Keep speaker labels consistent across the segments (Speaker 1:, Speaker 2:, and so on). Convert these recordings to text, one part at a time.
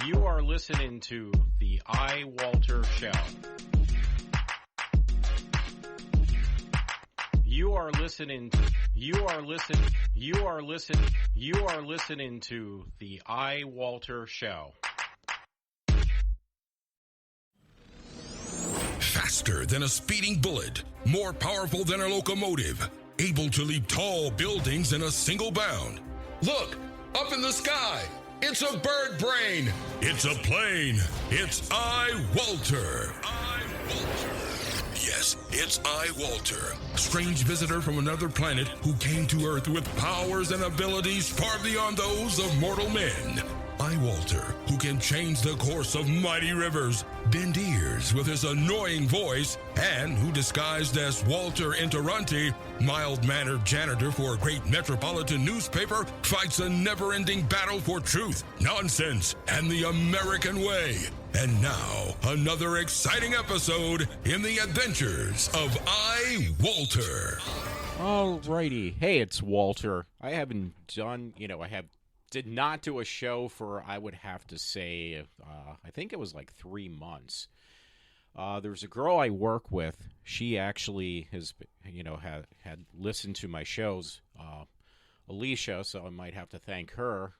Speaker 1: You are listening to the iWalter Show. You are listening to the iWalter Show.
Speaker 2: Faster than a speeding bullet, more powerful than a locomotive, able to leap tall buildings in a single bound. Look, up in the sky. It's a bird brain. It's a plane. It's iWalter. Yes, it's iWalter, strange visitor from another planet who came to Earth with powers and abilities far beyond those of mortal men. iWalter, who can change the course of mighty rivers, bend ears with his annoying voice, and who disguised as Walter Interranti, mild-mannered janitor for a great metropolitan newspaper, fights a never-ending battle for truth, nonsense, and the American way. And now, another exciting episode in the adventures of iWalter.
Speaker 1: Alrighty. Hey, it's Walter. I haven't done, did not do a show for, I would have to say, I think it was like 3 months. There's a girl I work with. She actually has, had listened to my shows, Alicia, so I might have to thank her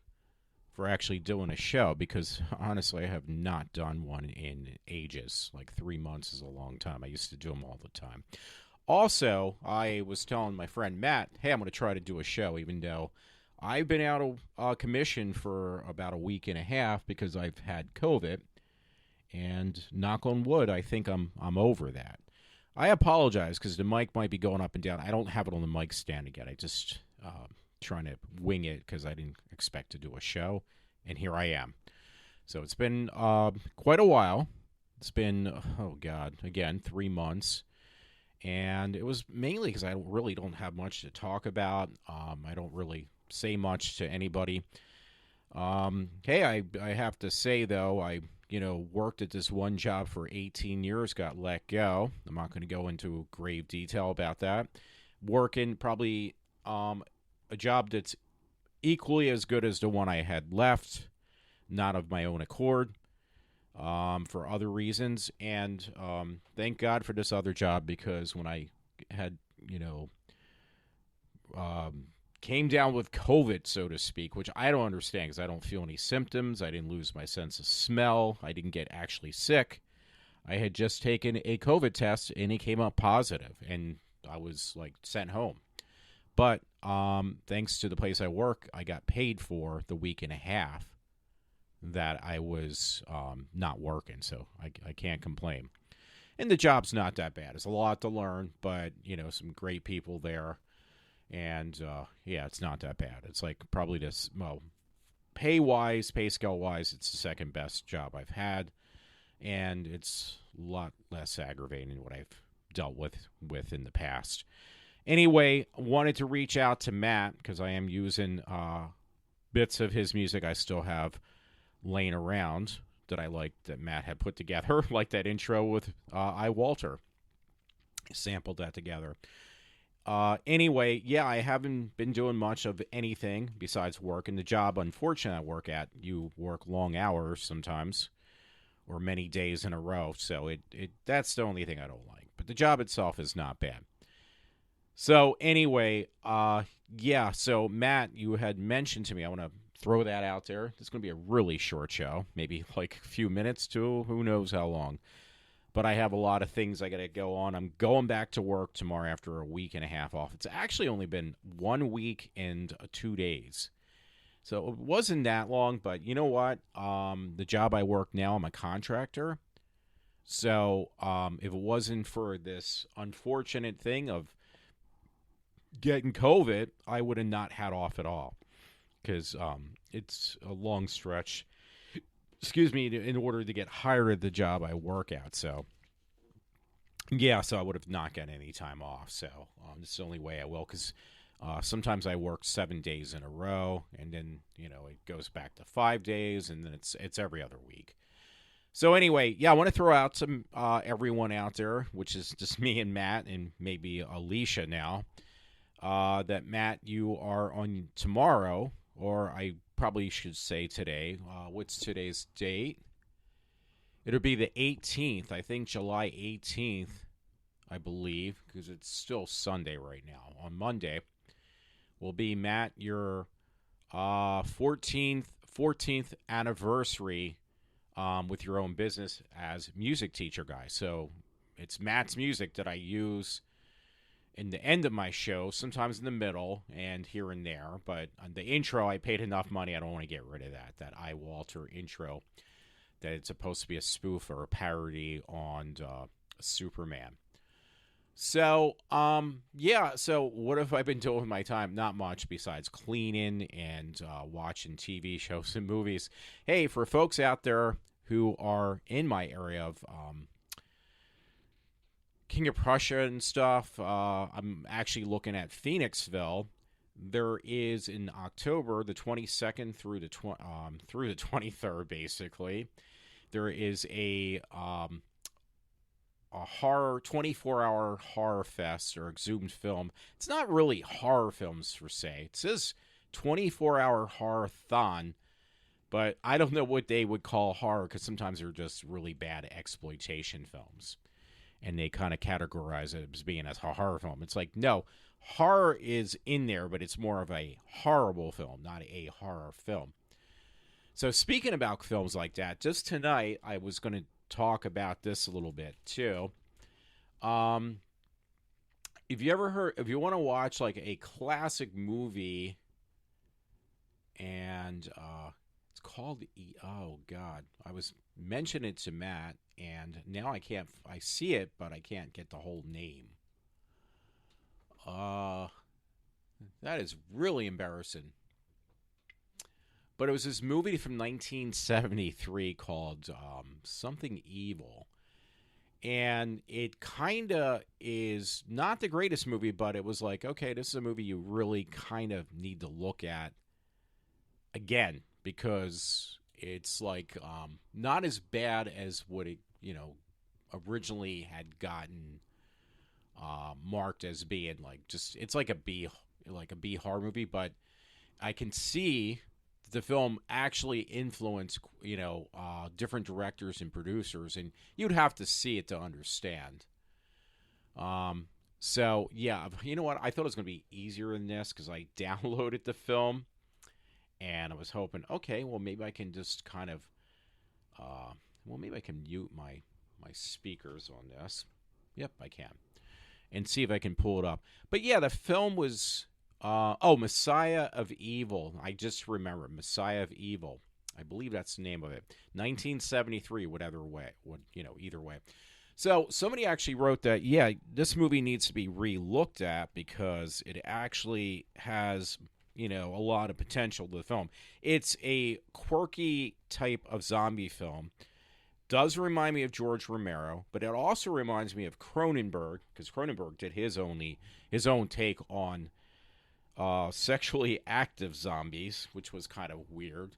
Speaker 1: for actually doing a show, because honestly, I have not done one in ages. Like 3 months is a long time. I used to do them all the time. Also, I was telling my friend Matt, hey, I'm going to try to do a show, even though I've been out of commission for about a week and a half because I've had COVID, and knock on wood, I think I'm over that. I apologize because the mic might be going up and down. I don't have it on the mic stand again. I just trying to wing it because I didn't expect to do a show, and here I am. So it's been quite a while. It's been, 3 months. And it was mainly because I really don't have much to talk about. I don't really say much to anybody. Hey, I have to say, though, I worked at this one job for 18 years, got let go. I'm not going to go into grave detail about that. Working probably a job that's equally as good as the one I had left, not of my own accord, for other reasons. And thank God for this other job, because when I had, came down with COVID, so to speak, which I don't understand because I don't feel any symptoms. I didn't lose my sense of smell. I didn't get actually sick. I had just taken a COVID test and it came up positive, and I was sent home. But thanks to the place I work, I got paid for the week and a half that I was not working, so I can't complain. And the job's not that bad. It's a lot to learn, but, some great people there. And, it's not that bad. It's probably this, pay scale-wise, it's the second best job I've had. And it's a lot less aggravating than what I've dealt with in the past. Anyway, wanted to reach out to Matt because I am using bits of his music I still have laying around that I liked that Matt had put together, like that intro with iWalter. Sampled that together. Anyway, I haven't been doing much of anything besides work. And the job, unfortunately, I work at, you work long hours sometimes, or many days in a row. So that's the only thing I don't like. But the job itself is not bad. So anyway, so Matt, you had mentioned to me, I want to throw that out there. This is going to be a really short show, maybe a few minutes to who knows how long. But I have a lot of things I got to go on. I'm going back to work tomorrow after a week and a half off. It's actually only been 1 week and 2 days. So it wasn't that long, but you know what? The job I work now, I'm a contractor. So if it wasn't for this unfortunate thing of getting COVID, I would have not had off at all. Because it's a long stretch, in order to get hired at the job I work at. So, so I would have not gotten any time off. So it's the only way I will, because sometimes I work 7 days in a row, and then, it goes back to 5 days, and then it's every other week. So anyway, I want to throw out some everyone out there, which is just me and Matt and maybe Alicia now, that Matt, you are on tomorrow, or I probably should say today. What's today's date? It'll be the 18th. I think July 18th, I believe, because it's still Sunday right now. On Monday will be, Matt, your 14th anniversary with your own business as music teacher guy. So it's Matt's music that I use in the end of my show, sometimes in the middle and here and there. But on the intro, I paid enough money. I don't want to get rid of that iWalter intro, that it's supposed to be a spoof or a parody on Superman. So, so what have I been doing with my time? Not much besides cleaning and watching TV shows and movies. Hey, for folks out there who are in my area of King of Prussia and stuff, I'm actually looking at Phoenixville. There is in October, the 22nd through the 23rd, basically. There is a horror 24-hour horror fest or exhumed film. It's not really horror films per se. It says 24-hour horror-thon, but I don't know what they would call horror, because sometimes they're just really bad exploitation films, and they kind of categorize it as being a horror film. It's like, no, horror is in there, but it's more of a horrible film, not a horror film. So speaking about films like that, just tonight I was going to talk about this a little bit too. If you want to watch like a classic movie, and it's called oh god, I was mentioning it to Matt, and now I see it, but I can't get the whole name. That is really embarrassing. But it was this movie from 1973 called Something Evil. And it kind of is not the greatest movie, but it was like, okay, this is a movie you really kind of need to look at again, because it's like not as bad as what it, originally had gotten marked as being like, just, it's like a B horror movie, but I can see the film actually influenced, different directors and producers, and you'd have to see it to understand. So, yeah, you know what? I thought it was going to be easier than this, because I downloaded the film, and I was hoping, okay, well, maybe I can just kind of, maybe I can mute my speakers on this. Yep, I can. And see if I can pull it up. But, yeah, the film was... Messiah of Evil. I just remember Messiah of Evil. I believe that's the name of it. 1973, either way. So somebody actually wrote that, yeah, this movie needs to be re-looked at, because it actually has, a lot of potential to the film. It's a quirky type of zombie film. Does remind me of George Romero, but it also reminds me of Cronenberg, because Cronenberg did his own take on sexually active zombies, which was kind of weird.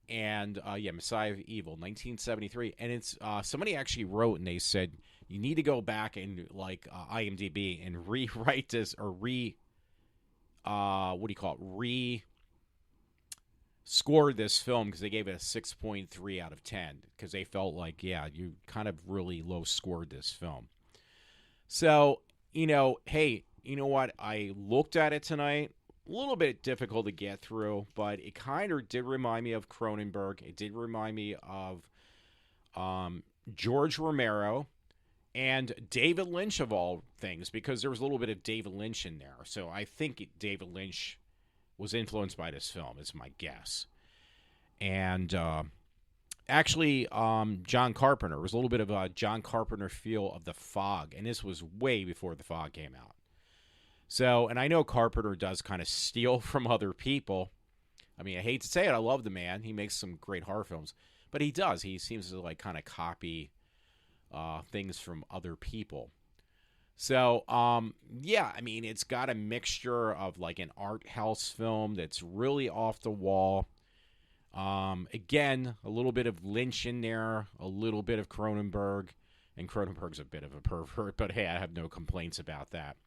Speaker 1: And Messiah of Evil, 1973. And it's somebody actually wrote, and they said you need to go back and IMDb and rewrite this, or score this film, because they gave it a 6.3 out of 10, because they felt like, you kind of really low scored this film. So, hey, you know what? I looked at it tonight. A little bit difficult to get through, but it kind of did remind me of Cronenberg. It did remind me of George Romero and David Lynch, of all things, because there was a little bit of David Lynch in there. So I think David Lynch was influenced by this film, is my guess. And actually, John Carpenter. There was a little bit of a John Carpenter feel of The Fog, and this was way before The Fog came out. So, and I know Carpenter does kind of steal from other people. I mean, I hate to say it, I love the man. He makes some great horror films. But he does. He seems to kind of copy things from other people. So, I mean, it's got a mixture of like an art house film that's really off the wall. Again, a little bit of Lynch in there, a little bit of Cronenberg. And Cronenberg's a bit of a pervert, but hey, I have no complaints about that.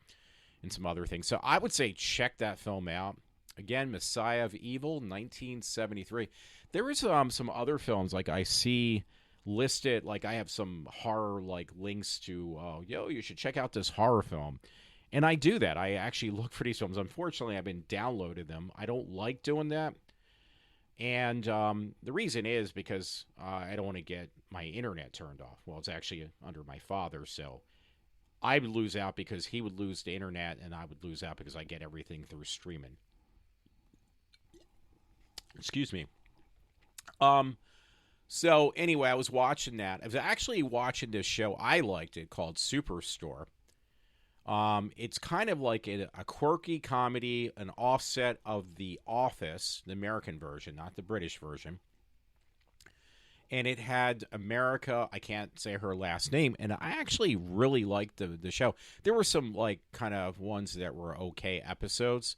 Speaker 1: And some other things. So I would say check that film out. Again, Messiah of Evil, 1973. There is some other films like I see listed. Like I have some horror like links to. You should check out this horror film, and I do that. I actually look for these films. Unfortunately, I've been downloading them. I don't like doing that, and the reason is because I don't want to get my internet turned off. Well, it's actually under my father, so I would lose out because he would lose the internet, and I would lose out because I get everything through streaming. Excuse me. So anyway, I was watching that. I was actually watching this show. I liked it called Superstore. It's kind of like a quirky comedy, an offset of The Office, the American version, not the British version. And it had America, I can't say her last name, and I actually really liked the show. There were some like kind of ones that were okay episodes.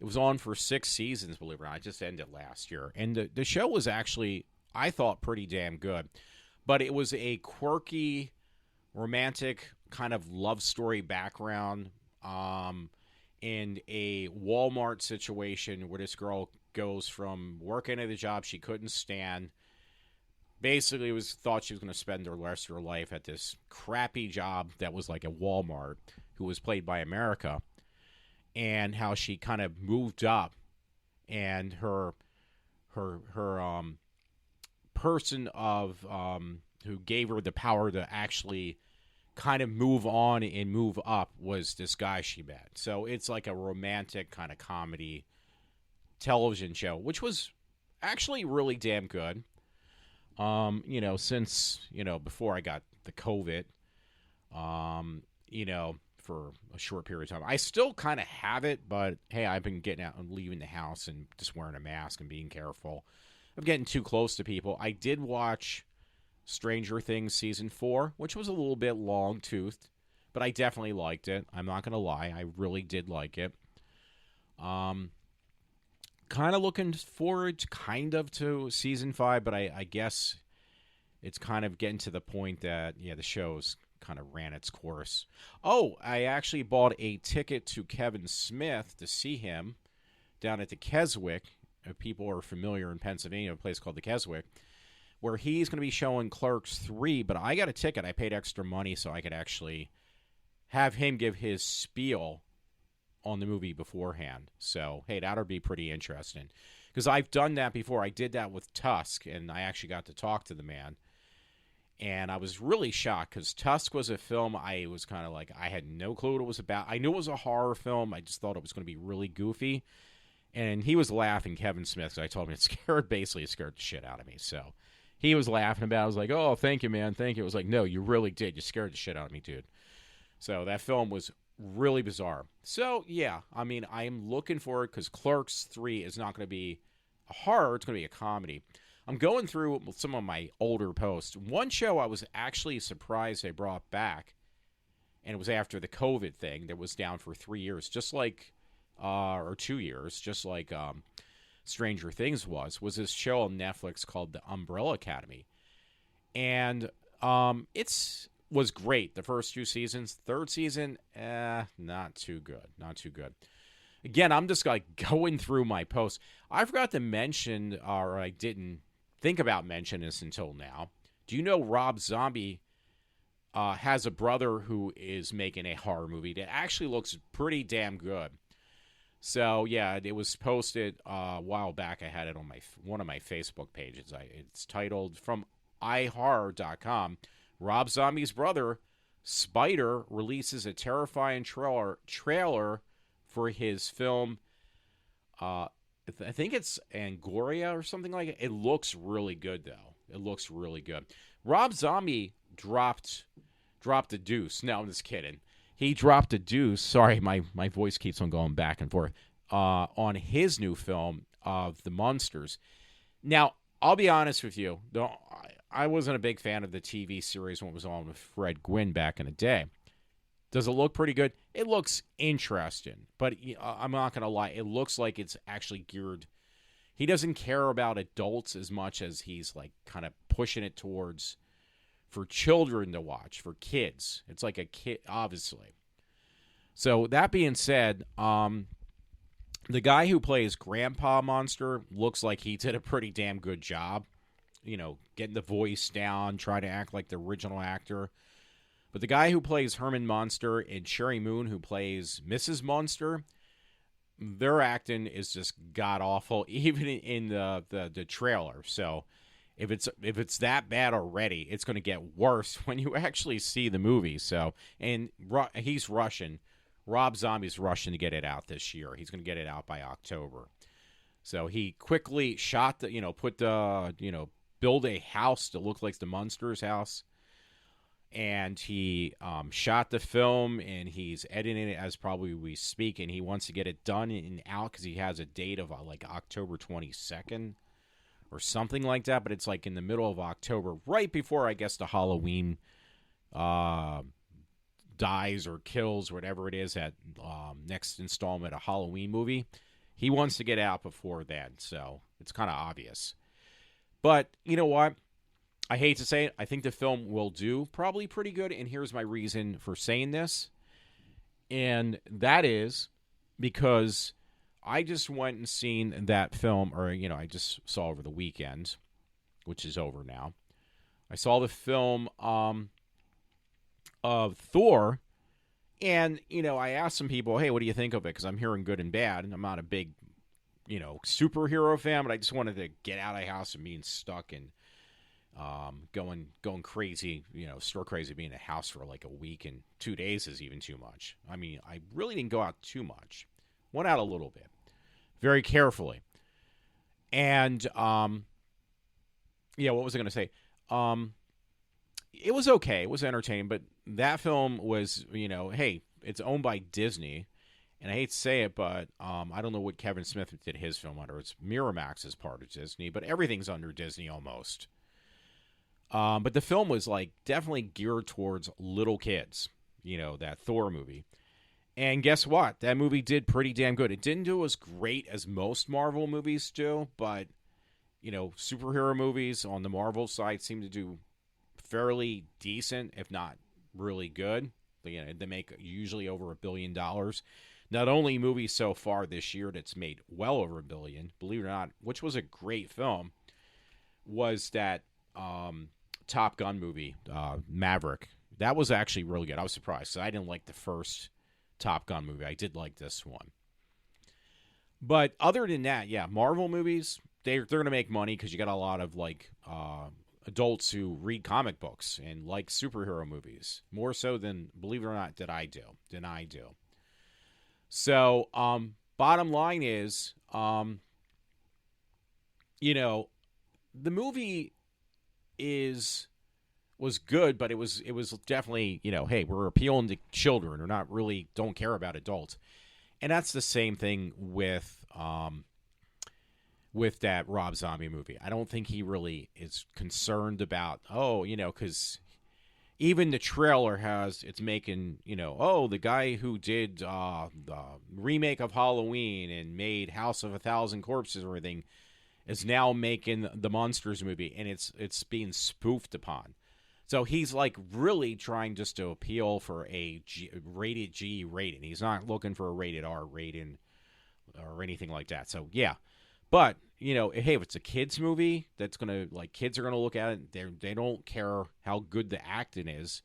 Speaker 1: It was on for 6 seasons, believe it or not. It just ended last year. And the show was actually, I thought, pretty damn good. But it was a quirky, romantic kind of love story background in a Walmart situation where this girl goes from working at a job she couldn't stand. Basically, thought she was going to spend the rest of her life at this crappy job that was like a Walmart, who was played by America. And how she kind of moved up, and her person of who gave her the power to actually kind of move on and move up was this guy she met. So it's like a romantic kind of comedy television show, which was actually really damn good. Since before I got the COVID, for a short period of time. I still kind of have it, but hey, I've been getting out and leaving the house and just wearing a mask and being careful of getting too close to people. I did watch Stranger Things Season 4, which was a little bit long-toothed, but I definitely liked it. I'm not going to lie. I really did like it. Kind of looking forward to Season 5, but I guess it's kind of getting to the point that, the show's kind of ran its course. Oh, I actually bought a ticket to Kevin Smith to see him down at the Keswick. If people are familiar in Pennsylvania, a place called the Keswick, where he's going to be showing Clerks 3, but I got a ticket. I paid extra money so I could actually have him give his spiel on the movie beforehand. So, hey, that'll be pretty interesting. Because I've done that before. I did that with Tusk, and I actually got to talk to the man. And I was really shocked because Tusk was a film I was kind of like, I had no clue what it was about. I knew it was a horror film. I just thought it was going to be really goofy. And he was laughing, Kevin Smith, because I told him it scared the shit out of me. So he was laughing about it. I was like, oh, thank you, man. Thank you. It was like, no, you really did. You scared the shit out of me, dude. So that film was really bizarre. So, yeah, I mean, I'm looking for it because Clerks 3 is not going to be a horror. It's going to be a comedy. I'm going through some of my older posts. One show I was actually surprised they brought back, and it was after the COVID thing that was down for 3 years, just like, or 2 years, just like Stranger Things was this show on Netflix called The Umbrella Academy. And was great the first 2 seasons. Third season, not too good. Not too good. Again, I'm just like going through my posts. I forgot to mention, or I didn't think about mentioning this until now. Do you know Rob Zombie has a brother who is making a horror movie that actually looks pretty damn good? So, yeah, it was posted a while back. I had it on one of my Facebook pages. It's titled, from iHorror.com, Rob Zombie's brother, Spider, releases a terrifying trailer for his film, I think it's Angoria or something like it. It looks really good, though. It looks really good. Rob Zombie dropped a deuce. No, I'm just kidding. He dropped a deuce. Sorry, my voice keeps on going back and forth. On his new film of The Munsters. Now, I'll be honest with you. I wasn't a big fan of the TV series when it was on with Fred Gwynn back in the day. Does it look pretty good? It looks interesting, but I'm not going to lie. It looks like it's actually geared. He doesn't care about adults as much as he's like kind of pushing it towards for children to watch, for kids. It's like a kid, obviously. So that being said, The guy who plays Grandpa Monster looks like he did a pretty damn good job, getting the voice down, trying to act like the original actor. But the guy who plays Herman Monster and Sherry Moon, who plays Mrs. Monster, their acting is just god awful, even in the trailer. So if it's that bad already, it's going to get worse when you actually see the movie. So, and he's rushing. Rob Zombie's rushing to get it out this year. He's going to get it out by October. So he quickly shot build a house that looked like the Munsters house. And he shot the film, and he's editing it as probably we speak, and he wants to get it done and out because he has a date of like October 22nd or something like that, but it's like in the middle of October, right before, I guess, the Halloween dies or kills, whatever it is, at next installment of Halloween movie. He wants to get out before then, so it's kind of obvious. But you know what? I hate to say it, I think the film will do probably pretty good, and here's my reason for saying this. And that is because I just went and seen that film, or, I just saw over the weekend, which is over now. I saw the film of Thor, and, I asked some people, hey, what do you think of it? Because I'm hearing good and bad, and I'm not a big, superhero fan, but I just wanted to get out of the house and being stuck and going crazy, stir crazy, being in a house for like a week, and 2 days is even too much. I mean, I really didn't go out too much. Went out a little bit, very carefully. And, what was I going to say? It was okay. It was entertaining, but that film was, hey, it's owned by Disney. And I hate to say it, but I don't know what Kevin Smith did his film under. It's Miramax is part of Disney, but everything's under Disney almost. But the film was like definitely geared towards little kids, that Thor movie. And guess what? That movie did pretty damn good. It didn't do as great as most Marvel movies do, but, superhero movies on the Marvel side seem to do fairly decent, if not really good. They make usually over $1 billion. Not only movies so far this year that's made well over $1 billion, believe it or not, which was a great film, was that Top Gun movie, Maverick. That was actually really good. I was surprised. So I didn't like the first Top Gun movie. I did like this one. But other than that, yeah, Marvel movies, they're going to make money because you got a lot of like adults who read comic books and like superhero movies more so than, believe it or not, than I do. So, bottom line is, the movie was good, but it was definitely, hey, we're appealing to children. We're don't care about adults. And that's the same thing with that Rob Zombie movie. I don't think he really is concerned about, because even the trailer it's making, the guy who did the remake of Halloween and made House of a Thousand Corpses and everything is now making the Monsters movie, and it's being spoofed upon. So he's like really trying just to appeal for a rated G rating. He's not looking for a rated R rating or anything like that. So yeah, but hey, if it's a kids movie that's gonna, like, kids are gonna look at it. They don't care how good the acting is.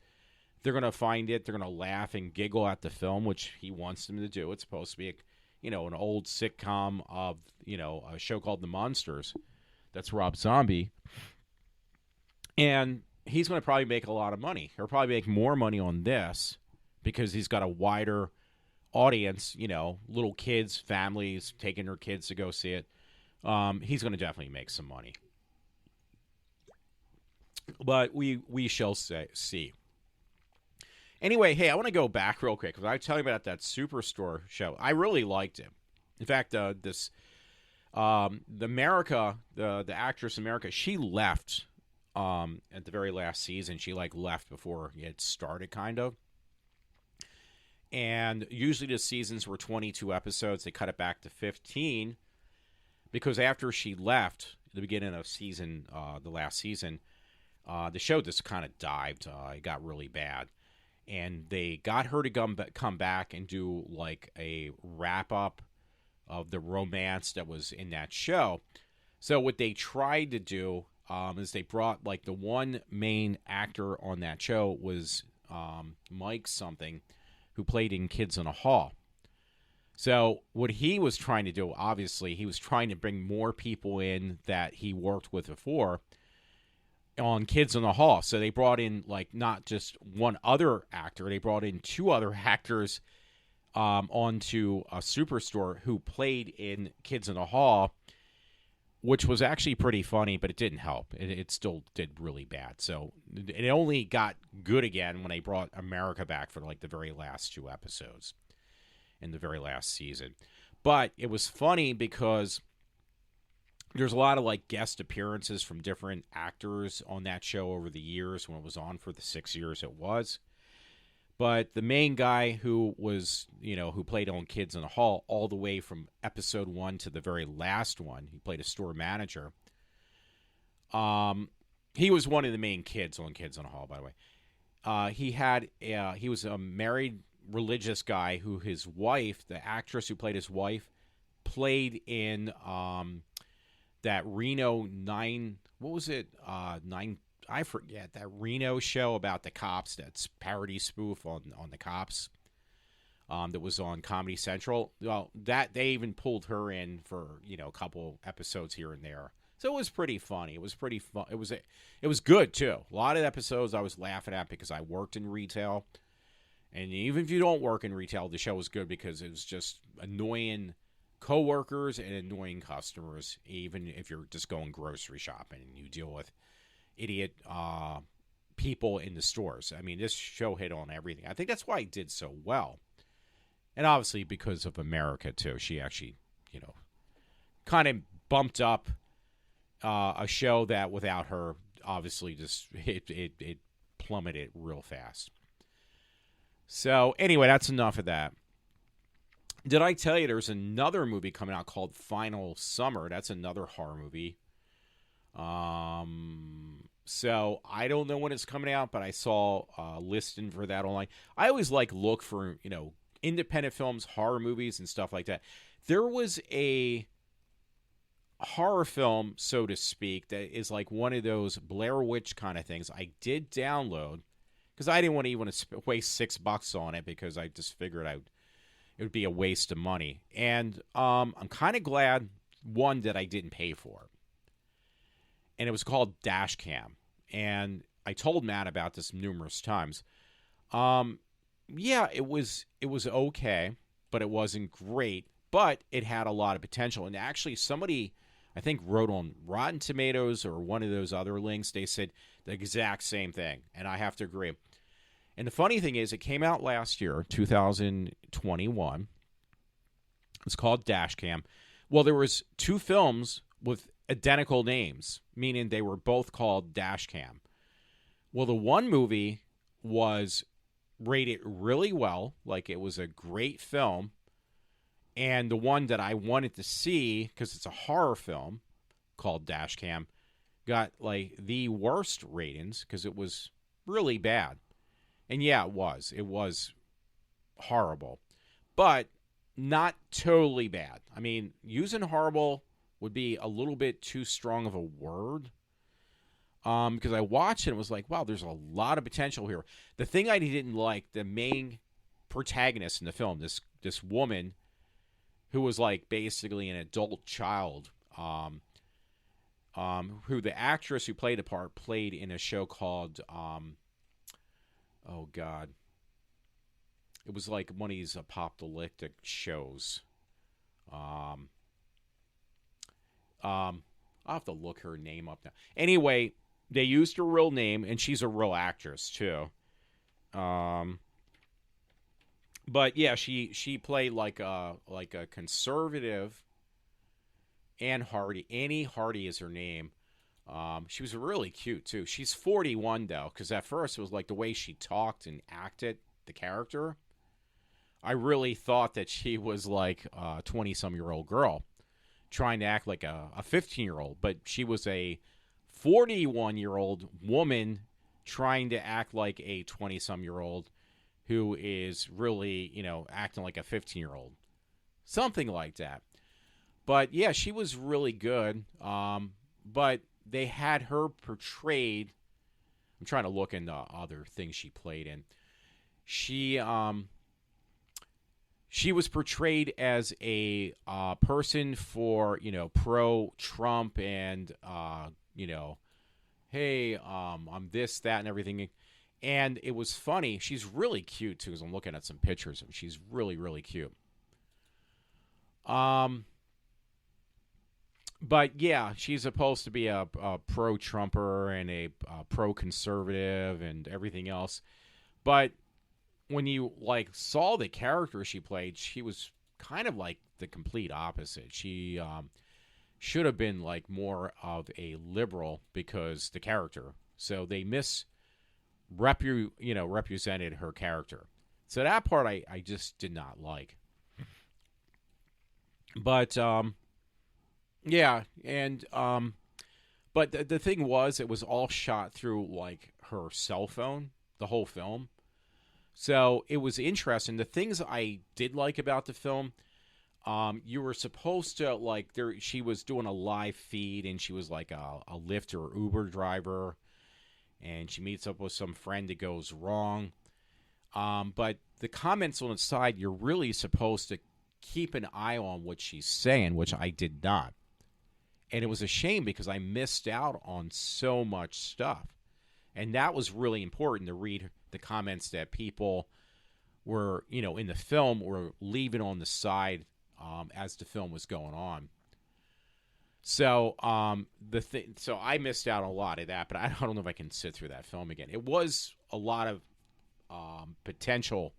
Speaker 1: They're gonna find it. They're gonna laugh and giggle at the film, which he wants them to do. It's supposed to be an old sitcom of, a show called The Monsters. That's Rob Zombie. And he's going to probably make a lot of money. He'll probably make more money on this because he's got a wider audience, little kids, families, taking their kids to go see it. He's going to definitely make some money. But we shall see. Anyway, hey, I want to go back real quick because I was telling you about that Superstore show. I really liked it. In fact, the actress America, she left at the very last season. She left before it started, kind of. And usually the seasons were 22 episodes. They cut it back to 15 because after she left at the beginning of the last season, the show just kind of dived. It got really bad. And they got her to come back and do like a wrap-up of the romance that was in that show. So what they tried to do is they brought like the one main actor on that show was Mike something, who played in Kids in a Hall. So what he was trying to do, obviously, he was trying to bring more people in that he worked with before on Kids in the Hall. So they brought in like not just one other actor, they brought in two other actors onto a Superstore who played in Kids in the Hall, which was actually pretty funny, but it didn't help. It still did really bad. So it only got good again when they brought America back for like the very last two episodes in the very last season. But it was funny because there's a lot of like guest appearances from different actors on that show over the years when it was on for the 6 years it was. But the main guy who was, who played on Kids in the Hall all the way from episode 1 to the very last one, he played a store manager. He was one of the main kids on Kids in the Hall, by the way. He was a married religious guy who his wife, the actress who played his wife, played in that Reno 9, what was it? 9, I forget, that Reno show about the cops, that's parody spoof on the cops that was on Comedy Central. Well, that they even pulled her in for, a couple episodes here and there. So it was pretty funny. It was pretty fun. It was good too. A lot of episodes I was laughing at because I worked in retail. And even if you don't work in retail, the show was good because it was just annoying coworkers and annoying customers, even if you're just going grocery shopping and you deal with idiot people in the stores. I mean, this show hit on everything. I think that's why it did so well. And obviously because of America, too. She actually, kind of bumped up a show that without her, obviously, just it plummeted real fast. So, anyway, that's enough of that. Did I tell you there's another movie coming out called Final Summer? That's another horror movie. So, I don't know when it's coming out, but I saw a listing for that online. I always look for, independent films, horror movies, and stuff like that. There was a horror film, so to speak, that is like one of those Blair Witch kind of things. I did download because I didn't want to even waste $6 on it because I just figured it would be a waste of money. And I'm kind of glad, one, that I didn't pay for it. And it was called Dashcam. And I told Matt about this numerous times. Yeah, it was okay, but it wasn't great. But it had a lot of potential. And actually, somebody, I think, wrote on Rotten Tomatoes or one of those other links, they said the exact same thing. And I have to agree. And the funny thing is, it came out last year, 2021. It's called Dashcam. Well, there was two films with identical names, meaning they were both called Dashcam. Well, the one movie was rated really well, like it was a great film. And the one that I wanted to see, because it's a horror film called Dashcam, got like the worst ratings because it was really bad. And yeah, it was. It was horrible. But not totally bad. I mean, using horrible would be a little bit too strong of a word. Because I watched it and was like, wow, there's a lot of potential here. The thing I didn't like, the main protagonist in the film, this woman who was like basically an adult child, who the actress who played the part played in a show called, oh God, it was like one of these apocalyptic shows. I'll have to look her name up now. Anyway, they used her real name, and she's a real actress too. But yeah, she played like a conservative. Anne Hardy. Annie Hardy is her name. She was really cute too. She's 41 though, because at first it was like the way she talked and acted the character. I really thought that she was like a 20-some-year-old girl trying to act like a 15-year-old, but she was a 41-year-old woman trying to act like a 20-some-year-old who is really, acting like a 15-year-old. Something like that. But yeah, she was really good. But they had her portrayed. I'm trying to look into other things she played in. She she was portrayed as a person for, pro Trump and hey, I'm this, that, and everything. And it was funny. She's really cute too, because I'm looking at some pictures of her. She's really, really cute. But yeah, she's supposed to be a pro-Trumper and a pro-conservative and everything else. But when you saw the character she played, she was kind of like the complete opposite. She should have been more of a liberal because the character. So they represented her character. So that part I just did not like. But yeah, and but the thing was, it was all shot through her cell phone, the whole film. So it was interesting. The things I did like about the film, you were supposed to she was doing a live feed, and she was like a Lyft or Uber driver, and she meets up with some friend that goes wrong. But the comments on the side, you're really supposed to keep an eye on what she's saying, which I did not. And it was a shame because I missed out on so much stuff. And that was really important to read the comments that people were, in the film were leaving on the side as the film was going on. So so I missed out on a lot of that, but I don't know if I can sit through that film again. It was a lot of potential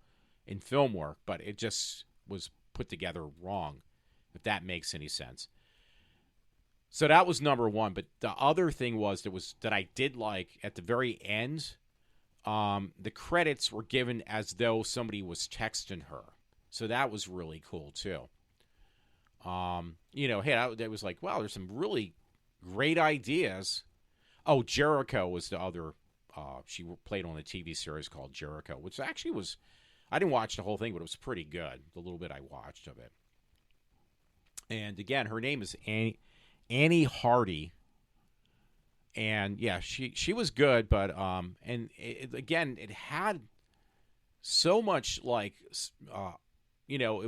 Speaker 1: in film work, but it just was put together wrong, if that makes any sense. So that was number one. But the other thing that I did like at the very end, the credits were given as though somebody was texting her. So that was really cool too. Hey, it was wow, there's some really great ideas. Oh, Jericho was the other. She played on a TV series called Jericho, which actually was. I didn't watch the whole thing, but it was pretty good. The little bit I watched of it. And again, her name is Annie Hardy. And yeah, she was good, but it had so much it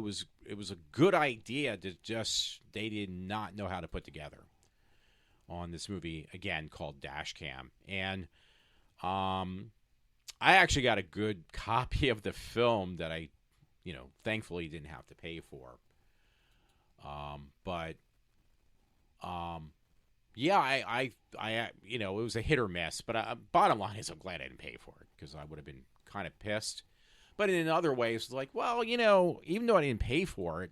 Speaker 1: was a good idea that just they did not know how to put together on this movie, again, called Dashcam. And I actually got a good copy of the film that I, thankfully didn't have to pay for. Yeah, I it was a hit or miss. But bottom line is, I'm glad I didn't pay for it because I would have been kind of pissed. But in other ways, even though I didn't pay for it,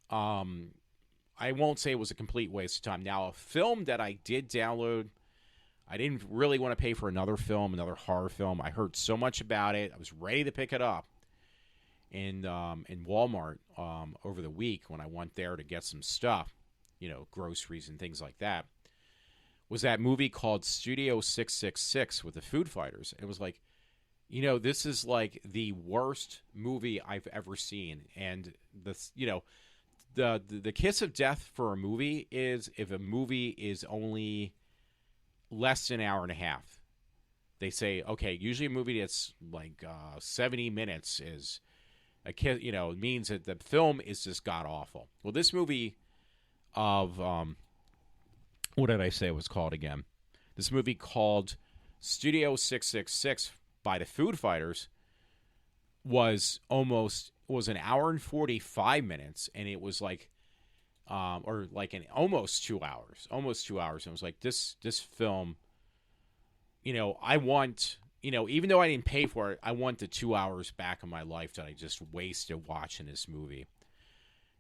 Speaker 1: I won't say it was a complete waste of time. Now, a film that I did download, I didn't really want to pay for another horror film. I heard so much about it. I was ready to pick it up in Walmart over the week when I went there to get some stuff, groceries and things like that. Was that movie called Studio 666 with the Food Fighters. It was this is the worst movie I've ever seen. And the kiss of death for a movie is if a movie is only less than an hour and a half. They say, okay, usually a movie that's 70 minutes is a kiss, it means that the film is just god awful. Well, this movie of what did I say it was called again? This movie called Studio 666 by the Food Fighters was an hour and 45 minutes, and it was almost 2 hours. Almost 2 hours. And it was this film, I want, even though I didn't pay for it, I want the 2 hours back of my life that I just wasted watching this movie.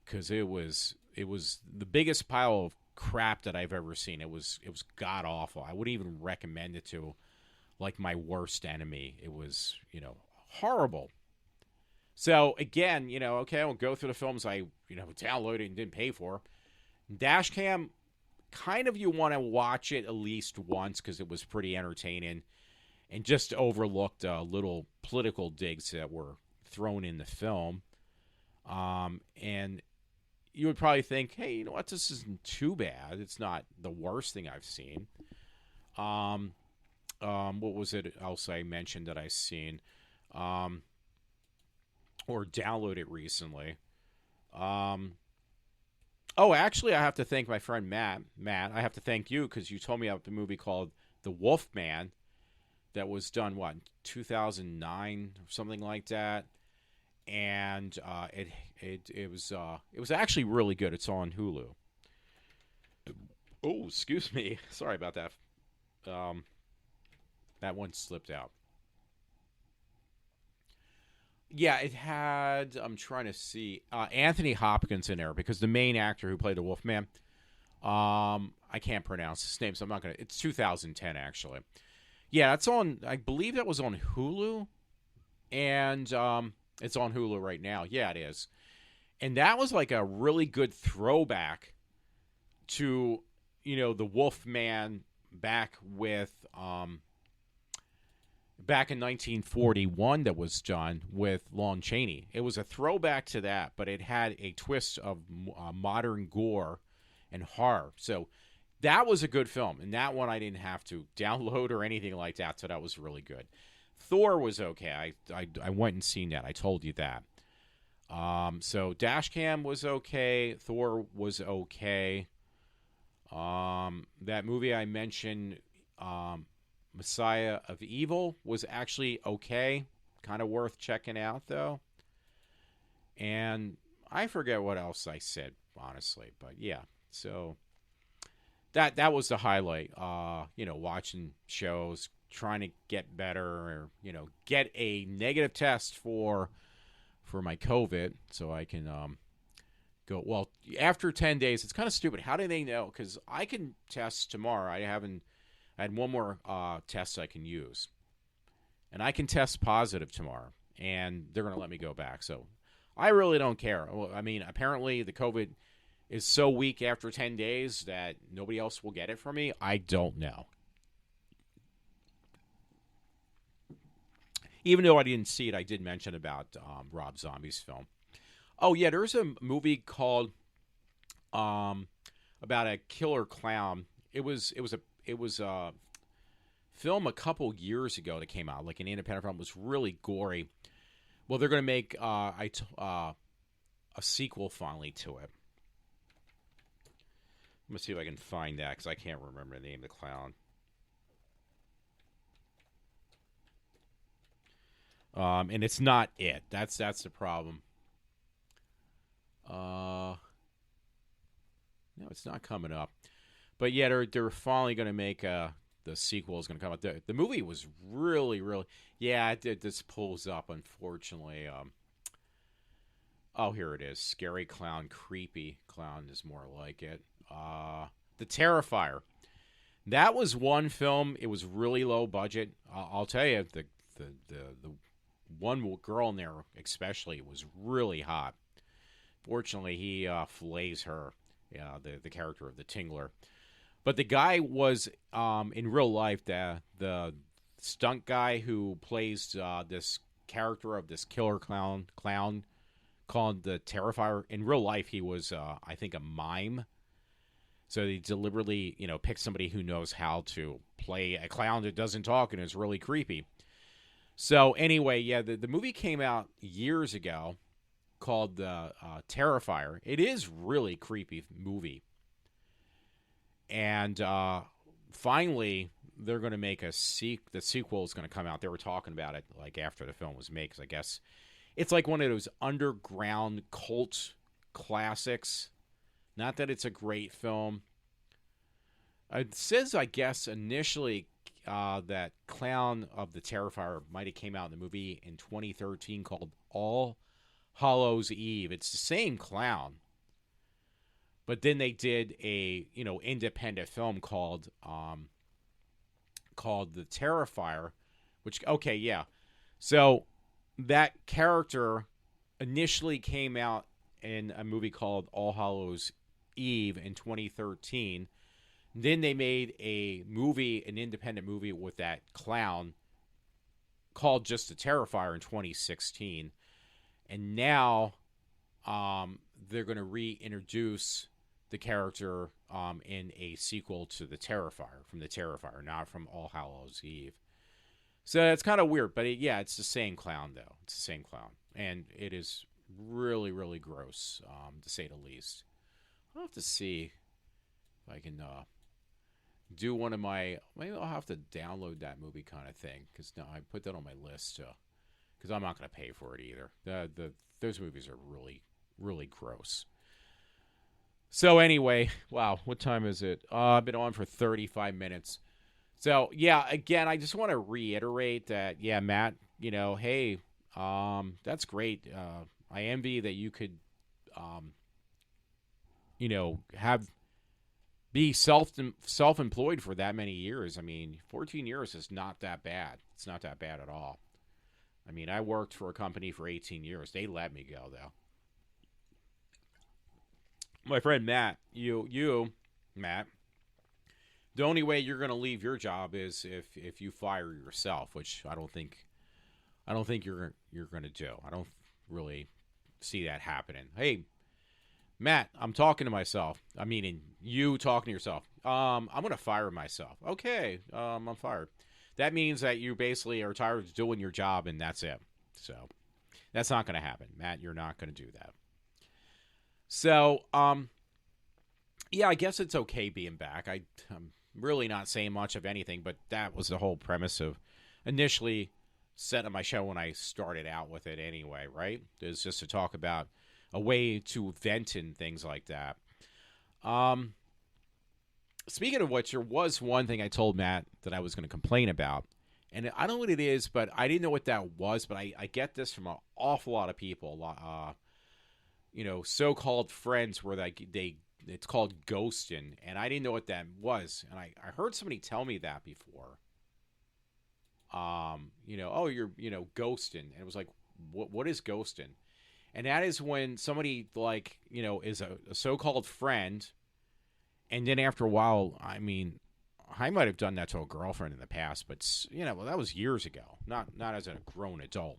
Speaker 1: Because it was the biggest pile of crap that I've ever seen. It was god awful. I wouldn't even recommend it to my worst enemy. It was, horrible. So again, okay, I'll go through the films I, downloaded and didn't pay for. Dashcam, kind of you want to watch it at least once because it was pretty entertaining and just overlooked little political digs that were thrown in the film. And you would probably think, hey, you know what? This isn't too bad. It's not the worst thing I've seen. What was it else I mentioned that I've seen? Or downloaded recently. Actually, I have to thank my friend Matt. Matt, I have to thank you because you told me about the movie called The Wolf Man that was done, 2009 or something like that. And it was actually really good. It's on Hulu. Oh, excuse me. Sorry about that. That one slipped out. Yeah, it had. I'm trying to see Anthony Hopkins in there because the main actor who played the Wolfman. I can't pronounce his name, so I'm not gonna. It's 2010 actually. Yeah, it's on. I believe that was on Hulu, and it's on Hulu right now. Yeah, it is, and that was like a really good throwback to the Wolfman back with back in 1941 that was done with Lon Chaney. It was a throwback to that, but it had a twist of modern gore and horror. So that was a good film, and that one I didn't have to download or anything like that, so that was really good. Thor was okay. I went and seen that. I told you that. So Dashcam was okay. Thor was okay. That movie I mentioned, Messiah of Evil, was actually okay. Kind of worth checking out, though. And I forget what else I said, honestly. But yeah, so that was the highlight. Watching shows, trying to get better, or get a negative test for my COVID, so I can go. Well, after 10 days, it's kind of stupid. How do they know? Because I can test tomorrow. I had one more test I can use. And I can test positive tomorrow. And they're going to let me go back. So I really don't care. Well, I mean, apparently the COVID is so weak after 10 days that nobody else will get it from me. I don't know. Even though I didn't see it, I did mention about Rob Zombie's film. Oh, yeah, there's a movie called about a killer clown. It was a film a couple years ago that came out, like an independent film. It was really gory. Well, they're going to make a sequel finally to it. Let me see if I can find that because I can't remember the name of the clown. And it's not it. That's the problem. No, it's not coming up. But yeah, they're finally going to make the sequel is going to come out. The movie was really, really, yeah. This pulls up, unfortunately. Here it is. Scary Clown, Creepy Clown is more like it. The Terrifier. That was one film. It was really low budget. I'll tell you, the one girl in there especially was really hot. Fortunately, he fillets her, the character of the Tingler. But the guy was, in real life, the stunt guy who plays this character of this killer clown called the Terrifier. In real life, he was, I think, a mime. So they deliberately, picked somebody who knows how to play a clown that doesn't talk and is really creepy. So anyway, yeah, the movie came out years ago called the Terrifier. It is really creepy movie. And finally, they're going to make the sequel is going to come out. They were talking about it like after the film was made because I guess it's like one of those underground cult classics. Not that it's a great film. It says, I guess, initially that Clown of the Terrifier might have came out in the movie in 2013 called All Hallows Eve. It's the same clown. But then they did a, independent film called The Terrifier, which, okay, yeah. So that character initially came out in a movie called All Hallows Eve in 2013. Then they made an independent movie with that clown called just The Terrifier in 2016. And now they're going to reintroduce the character in a sequel to the Terrifier, from the Terrifier, not from All Hallows Eve. So it's kind of weird, but it's the same clown, though. It's the same clown. And it is really, really gross, to say the least. I'll have to see if I can do one of my... Maybe I'll have to download that movie kind of thing, because now I put that on my list, because I'm not going to pay for it either. Those movies are really, really gross. So anyway, wow, what time is it? I've been on for 35 minutes. So, yeah, again, I just want to reiterate that, Matt, hey, that's great. I envy that you could, be self-employed for that many years. I mean, 14 years is not that bad. It's not that bad at all. I mean, I worked for a company for 18 years. They let me go, though. My friend Matt, Matt, the only way you're going to leave your job is if you fire yourself, which I don't think you're going to do. I don't really see that happening. Hey, Matt, I'm talking to myself. I mean, you talking to yourself. I'm going to fire myself. Okay, I'm fired. That means that you basically are tired of doing your job, and that's it. So that's not going to happen, Matt. You're not going to do that. So, I guess it's okay being back. I'm really not saying much of anything, but that was the whole premise of initially setting up my show when I started out with it anyway, right? It's just to talk about a way to vent and things like that. Speaking of which, there was one thing I told Matt that I was going to complain about. And I don't know what it is, but I didn't know what that was. But I get this from an awful lot of people. So-called friends where it's called ghosting. And I didn't know what that was. And I heard somebody tell me that before. You're, ghosting. And it was like, what is ghosting? And that is when somebody, is a so-called friend. And then after a while, I mean, I might have done that to a girlfriend in the past, but, that was years ago, not as a grown adult.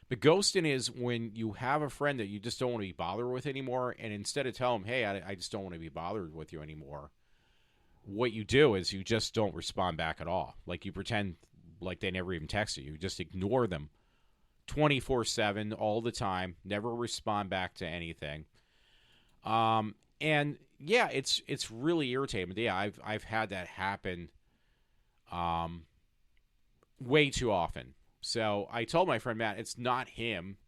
Speaker 1: But ghosting is when you have a friend that you just don't want to be bothered with anymore, and instead of telling them, hey, I just don't want to be bothered with you anymore, what you do is you just don't respond back at all. Like, you pretend like they never even texted you. You just ignore them 24/7 all the time, never respond back to anything. And yeah, it's really irritating. But yeah, I've had that happen way too often. So I told my friend Matt, it's not him,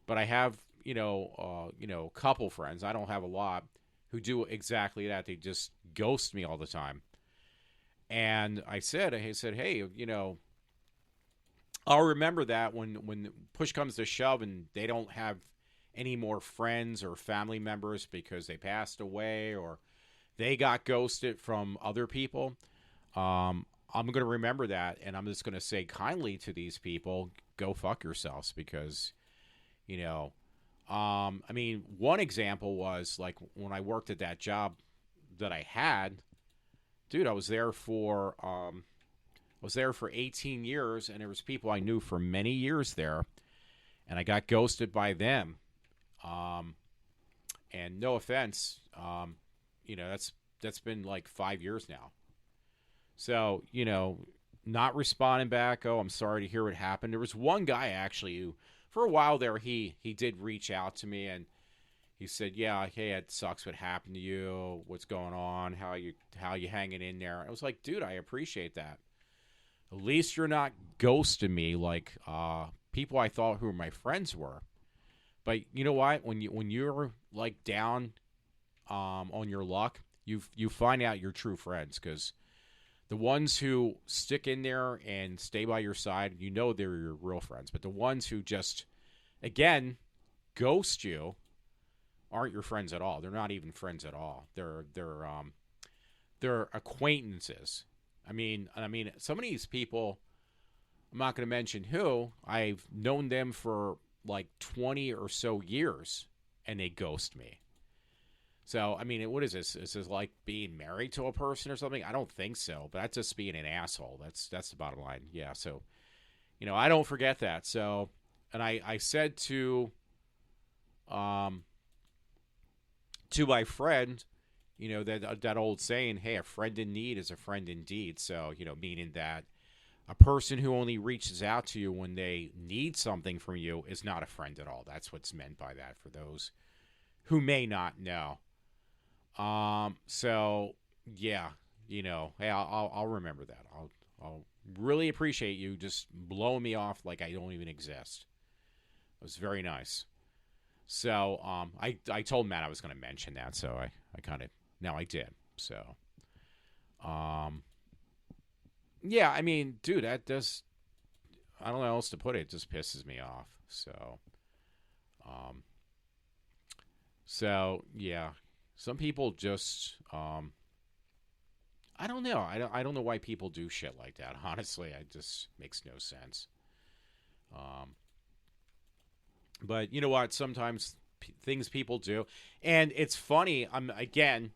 Speaker 1: but I have a couple friends. I don't have a lot who do exactly that. They just ghost me all the time. And I said, hey, I'll remember that when push comes to shove and they don't have any more friends or family members because they passed away or they got ghosted from other people. I'm going to remember that, and I'm just going to say kindly to these people, go fuck yourselves, because, one example was like when I worked at that job that I had, dude, I was there for 18 years, and there was people I knew for many years there, and I got ghosted by them. And no offense, that's been like 5 years now. So, not responding back. Oh, I'm sorry to hear what happened. There was one guy actually who, for a while there, he did reach out to me and he said, yeah, hey, it sucks what happened to you. What's going on? How you hanging in there? I was like, dude, I appreciate that. At least you're not ghosting me like people I thought who were my friends were. But you know what? When you're like down on your luck, you find out your true friends, because the ones who stick in there and stay by your side, they're your real friends. But the ones who just, again, ghost you aren't your friends at all. They're not even friends at all. They're acquaintances. I mean, some of these people, I'm not going to mention who, I've known them for like 20 or so years, and they ghost me. So, I mean, what is this? Is this like being married to a person or something? I don't think so, but that's just being an asshole. That's the bottom line. Yeah, so, I don't forget that. So, and I said to um, to my friend, that old saying, hey, a friend in need is a friend indeed. So, meaning that a person who only reaches out to you when they need something from you is not a friend at all. That's what's meant by that for those who may not know. So yeah, hey, I'll remember that. I'll really appreciate you just blowing me off like I don't even exist. It was very nice. So I told Matt I was going to mention that, so I kind of now I did. So yeah, I mean, dude, that does, I don't know how else to put it. It just pisses me off. Um, so yeah, some people just I don't know. I don't know why people do shit like that. Honestly, it just makes no sense. Um, but you know what? Sometimes things people do, and it's funny. Again,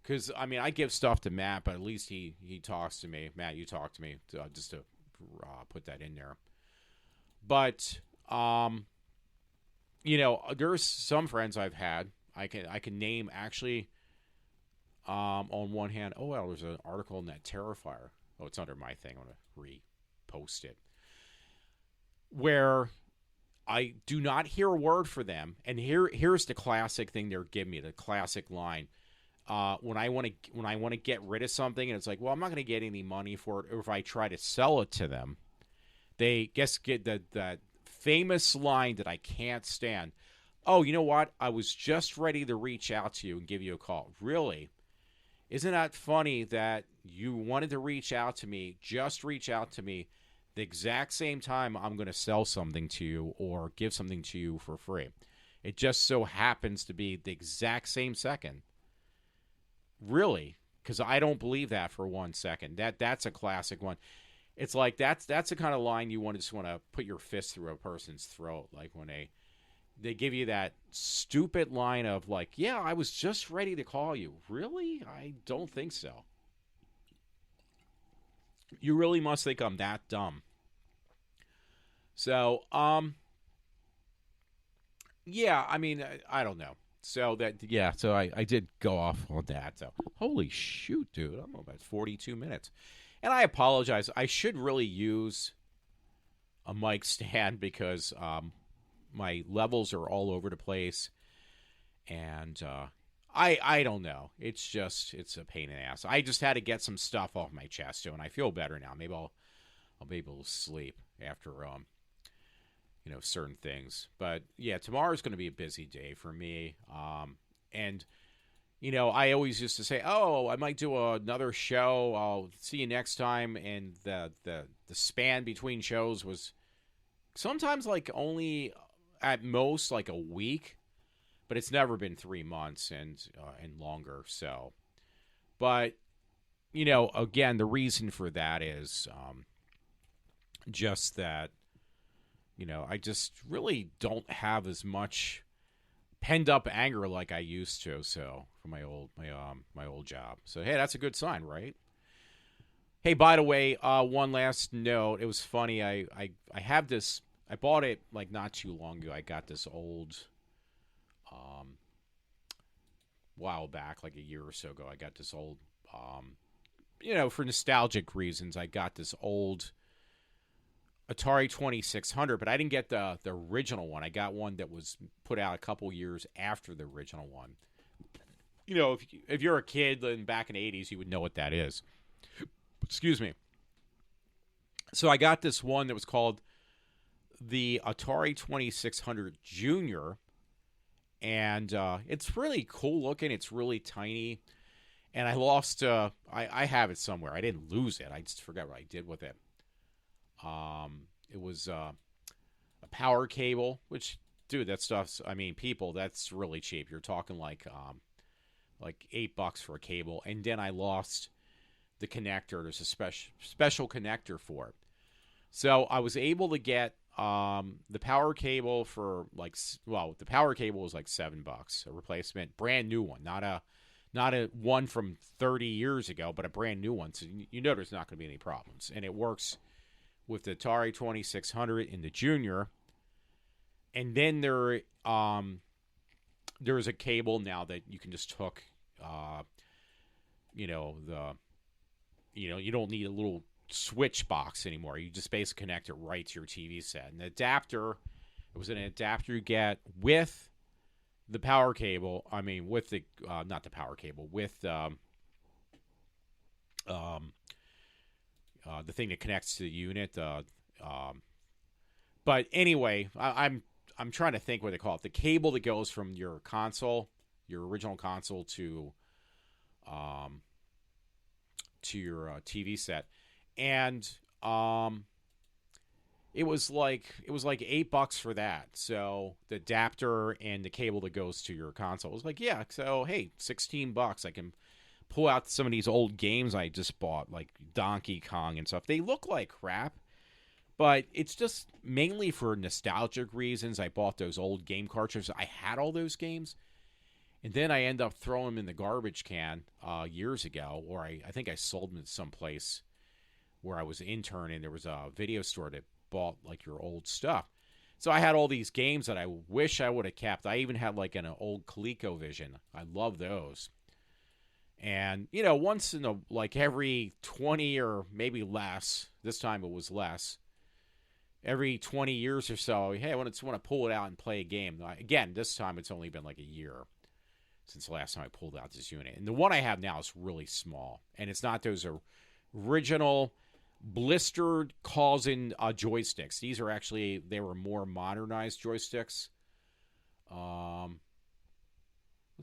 Speaker 1: because I give stuff to Matt, but at least he talks to me. Matt, you talk to me just to put that in there. But there's some friends I've had. I can name actually. On one hand, oh well, there's an article in that Terrifier. Oh, it's under my thing. I'm gonna repost it. Where I do not hear a word for them, and here's the classic thing they're giving me, the classic line. When I want to get rid of something, and it's like, well, I'm not going to get any money for it, or if I try to sell it to them, they get that famous line that I can't stand. Oh, you know what? I was just ready to reach out to you and give you a call. Really? Isn't that funny that you wanted to reach out to me, just reach out to me, the exact same time I'm going to sell something to you or give something to you for free? It just so happens to be the exact same second. Really? Because I don't believe that for 1 second. That's a classic one. It's like that's the kind of line you just want to put your fist through a person's throat, like when they give you that stupid line of like, yeah, I was just ready to call you. Really? I don't think so. You really must think I'm that dumb. So, yeah, I don't know. So so I did go off on that. So, holy shoot, dude. I'm about 42 minutes. And I apologize. I should really use a mic stand because, my levels are all over the place, and I don't know. It's a pain in the ass. I just had to get some stuff off my chest too, and I feel better now. Maybe I'll be able to sleep after certain things. But yeah, tomorrow's going to be a busy day for me. And I always used to say, oh, I might do another show. I'll see you next time, and the span between shows was sometimes like only at most like a week, but it's never been 3 months and longer. So, but again, the reason for that is just that I just really don't have as much pent up anger like I used to. So from my old job. So hey, that's a good sign, right? Hey, by the way, one last note. It was funny. I have this. I bought it like not too long ago. I got this old, while back, like a year or so ago. I got this old, for nostalgic reasons. I got this old Atari 2600, but I didn't get the original one. I got one that was put out a couple years after the original one. If you're a kid back in the 80s, you would know what that is. Excuse me. So I got this one that was called the Atari 2600 Junior, and it's really cool looking. It's really tiny, and I lost. I have it somewhere. I didn't lose it. I just forgot what I did with it. It was a power cable, which, dude, that stuff's. People, that's really cheap. You're talking like $8 for a cable, and then I lost the connector. There's a special connector for it. So I was able to get the power cable for the power cable was like $7, a replacement, brand new one, not a one from 30 years ago, but a brand new one. So you know there's not going to be any problems, and it works with the Atari 2600 in the Junior. And then there's a cable now that you can just hook, you know, you don't need a little switch box anymore. You just basically connect it right to your TV set. And the adapter, it was an adapter you get with the power cable. I mean, with the, not the power cable, with the thing that connects to the unit. But anyway, I'm trying to think what they call it. The cable that goes from your console, your original console, to your TV set, and it was like $8 for that. So the adapter and the cable that goes to your console was like, yeah. So hey, $16. I can pull out some of these old games I just bought, like Donkey Kong and stuff. They look like crap, but it's just mainly for nostalgic reasons. I bought those old game cartridges. I had all those games, and then I end up throwing them in the garbage can years ago, or I think I sold them to someplace where I was an intern, and there was a video store that bought like your old stuff. So I had all these games that I wish I would have kept. I even had like an old ColecoVision. I love those. And, you know, once in like every 20 or maybe less, this time it was less, every 20 years or so, hey, I want to pull it out and play a game. Again, this time it's only been like a year since the last time I pulled out this unit. And the one I have now is really small. And it's not those original blistered causing joysticks. These are actually, they were more modernized joysticks. Looks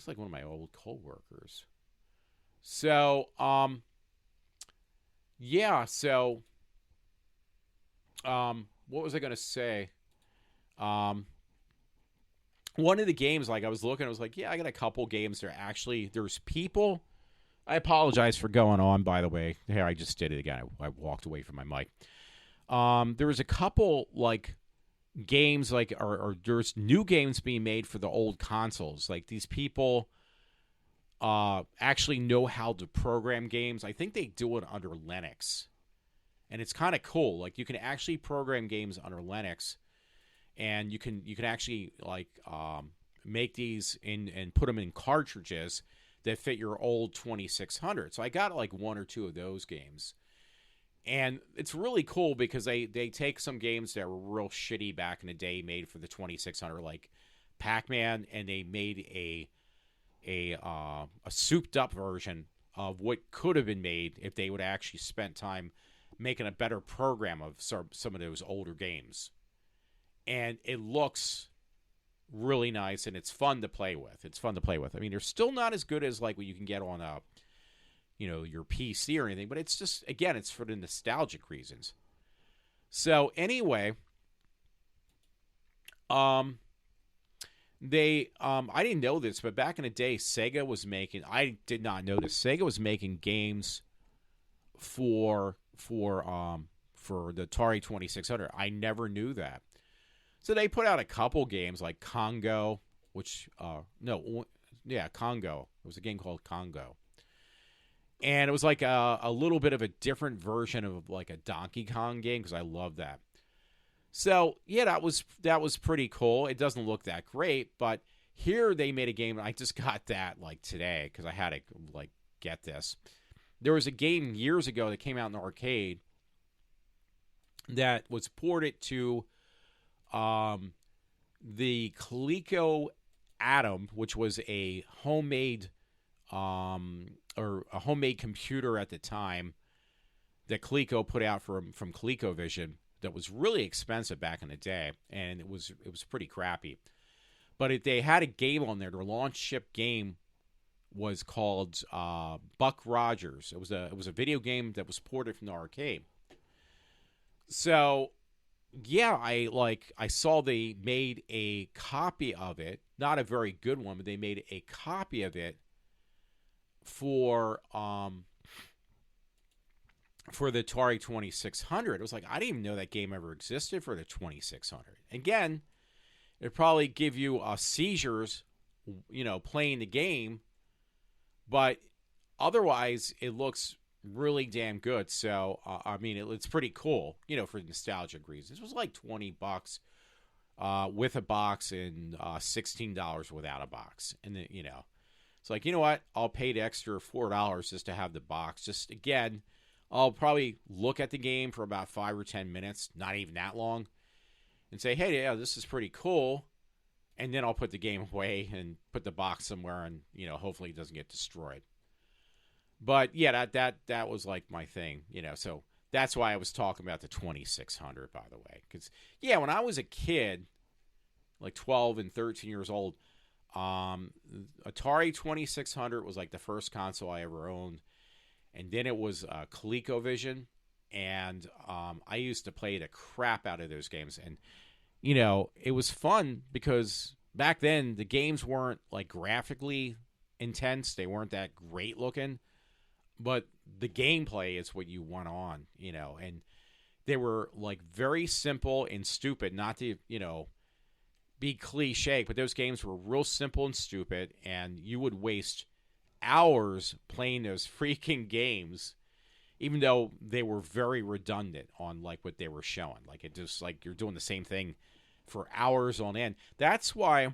Speaker 1: like one of my old coworkers. So, yeah, so, what was I going to say? One of the games, like I was looking, I was like, yeah, I got a couple games there. Actually, there's people. I apologize for going on, by the way. Here, I just did it again. I walked away from my mic. There was a couple, like, games, like, or there's new games being made for the old consoles. Like, these people actually know how to program games. I think they do it under Linux. And it's kind of cool. Like, you can actually program games under Linux. And you can actually, like, make these and put them in cartridges that fit your old 2600. So I got like one or two of those games. And it's really cool because they take some games that were real shitty back in the day made for the 2600, like Pac-Man, and they made a souped up version of what could have been made if they would actually spent time making a better program of some of those older games. And it looks really nice, and it's fun to play with. I mean, they're still not as good as like what you can get on your PC or anything, but it's just, again, it's for the nostalgic reasons. So anyway, I didn't know this, but back in the day, Sega was making, I did not know this, Sega was making games for the Atari 2600. I never knew that. So they put out a couple games like Congo, Congo. It was a game called Congo. And it was like a little bit of a different version of like a Donkey Kong game, because I love that. So, yeah, that was pretty cool. It doesn't look that great, but here they made a game, and I just got that like today because I had to like get this. There was a game years ago that came out in the arcade that was ported to the Coleco Atom, which was a homemade computer at the time that Coleco put out from ColecoVision that was really expensive back in the day, and it was pretty crappy. But they had a game on there. Their launch ship game was called Buck Rogers. It was a video game that was ported from the arcade. So, yeah, I saw they made a copy of it, not a very good one, but they made a copy of it for the Atari 2600. It was like, I didn't even know that game ever existed for the 2600. Again, it'd probably give you seizures, playing the game, but otherwise it looks really damn good. So, I mean, it's pretty cool, for nostalgic reasons. It was like $20 with a box and $16 without a box. And then, it's like, you know what? I'll pay the extra $4 just to have the box. Just, again, I'll probably look at the game for about 5 or 10 minutes, not even that long, and say, hey, yeah, this is pretty cool. And then I'll put the game away and put the box somewhere and, hopefully it doesn't get destroyed. But, yeah, that was like my thing, so that's why I was talking about the 2600, by the way. Because, yeah, when I was a kid, like 12 and 13 years old, Atari 2600 was like the first console I ever owned. And then it was ColecoVision. And I used to play the crap out of those games. And, it was fun because back then the games weren't like graphically intense. They weren't that great looking. But the gameplay is what you want on, and they were like very simple and stupid, not to, be cliche, but those games were real simple and stupid, and you would waste hours playing those freaking games, even though they were very redundant on like what they were showing. Like it just like you're doing the same thing for hours on end. That's why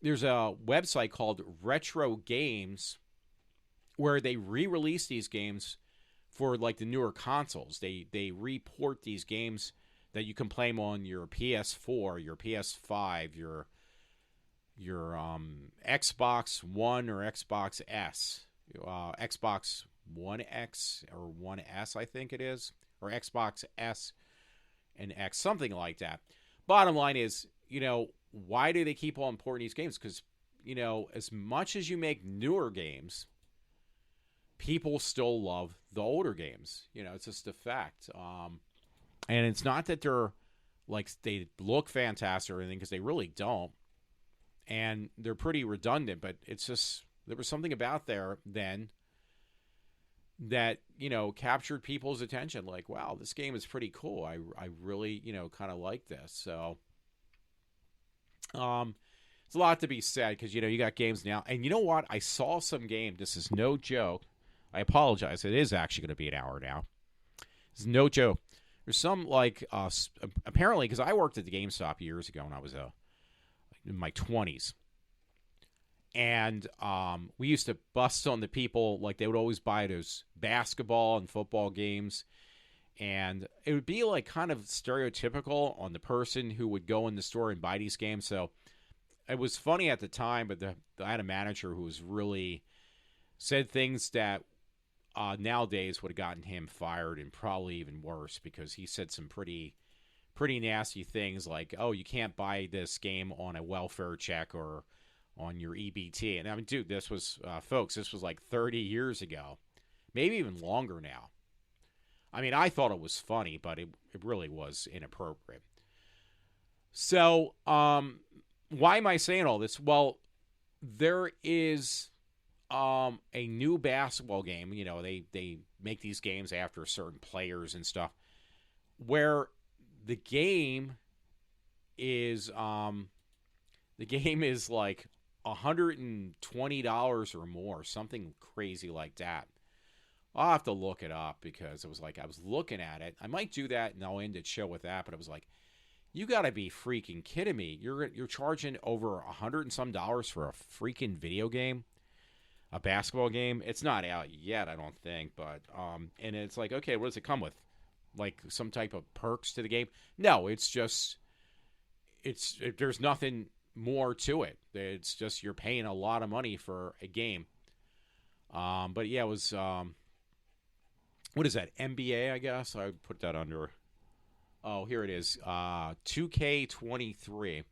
Speaker 1: there's a website called Retro Games where they re-release these games for like the newer consoles. They report these games that you can play them on your PS4, your PS5, your Xbox One or Xbox S, Xbox One X or One S, I think it is, or Xbox S and X, something like that. Bottom line is, why do they keep on importing these games? Because, as much as you make newer games, people still love the older games. It's just a fact. And it's not that they're like they look fantastic or anything, because they really don't. And they're pretty redundant, but it's just there was something about there then that, captured people's attention. Like, wow, this game is pretty cool. I really, kind of like this. So it's a lot to be said because, you got games now. And you know what? I saw some game. This is no joke. I apologize. It is actually going to be an hour now. It's no joke. There's some, like, apparently, because I worked at the GameStop years ago when I was in my 20s. And we used to bust on the people, like, they would always buy those basketball and football games. And it would be, like, kind of stereotypical on the person who would go in the store and buy these games. So it was funny at the time, but I had a manager who was really said things that nowadays would have gotten him fired, and probably even worse, because he said some pretty nasty things like, oh, you can't buy this game on a welfare check or on your EBT. And I mean, dude, this was, folks, this was like 30 years ago, maybe even longer now. I mean, I thought it was funny, but it really was inappropriate. So, why am I saying all this? Well, there is a new basketball game. They make these games after certain players and stuff, where the game is like $120 or more, something crazy like that. I'll have to look it up because it was like I was looking at it. I might do that and I'll end the show with that, but it was like, you got to be freaking kidding me. You're charging over $100 and some for a freaking video game, a basketball game. It's not out yet, I don't think, but and it's like, okay, what does it come with? Like some type of perks to the game? No, it's just there's nothing more to it. It's just you're paying a lot of money for a game. But yeah, it was what is that? NBA, I guess. I would put that under. Oh, here it is. 2K23.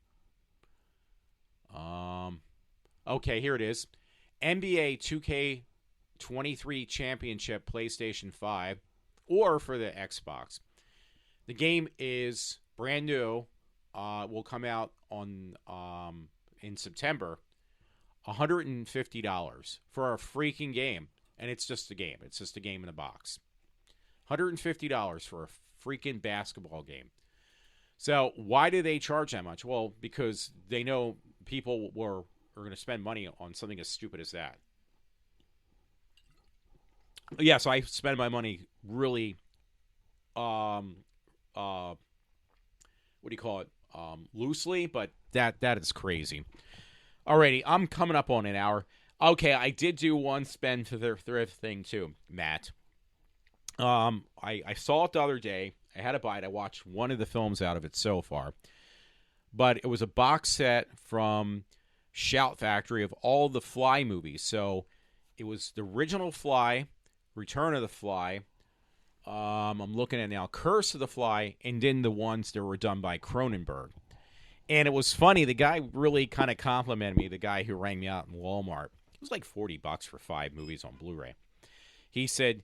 Speaker 1: Okay, here it is. NBA 2K23 Championship PlayStation 5, or for the Xbox. The game is brand new. Will come out on in September. $150 for a freaking game, and it's just a game. It's just a game in a box. $150 for a freaking basketball game. So why do they charge that much? Well, because they know people are going to spend money on something as stupid as that. Yeah, so I spend my money really, what do you call it? loosely, but that is crazy. Alrighty, I'm coming up on an hour. Okay, I did do one spend for the thrift thing too, Matt. I saw it the other day. I had to buy it. I watched one of the films out of it so far. But it was a box set from Shout Factory of all the Fly movies. So it was the original Fly, Return of the Fly. I'm looking at now Curse of the Fly, and then the ones that were done by Cronenberg. And it was funny. The guy really kind of complimented me, the guy who rang me out in Walmart. It was like $40 for 5 movies on Blu-ray. He said,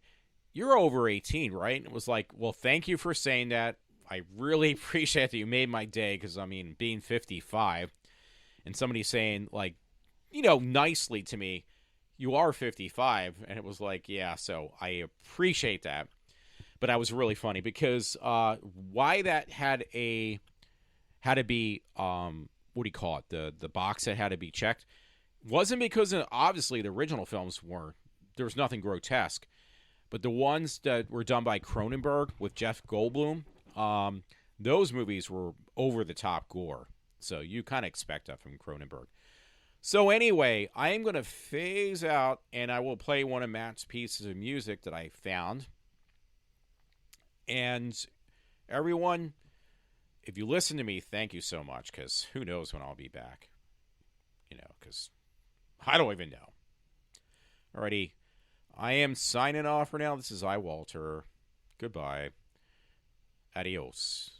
Speaker 1: "You're over 18, right?" And it was like, well, thank you for saying that. I really appreciate that you made my day, because, I mean, being 55 and somebody saying, like, nicely to me, you are 55. And it was like, yeah, so I appreciate that. But that was really funny because why that had to be, what do you call it, the box that had to be checked, wasn't because obviously the original films there was nothing grotesque. But the ones that were done by Cronenberg with Jeff Goldblum, those movies were over-the-top gore. So you kind of expect that from Cronenberg. So anyway, I am going to phase out, and I will play one of Matt's pieces of music that I found. And everyone, if you listen to me, thank you so much, because who knows when I'll be back. Because I don't even know. Alrighty. I am signing off for now. This is iWalter. Goodbye. Adios.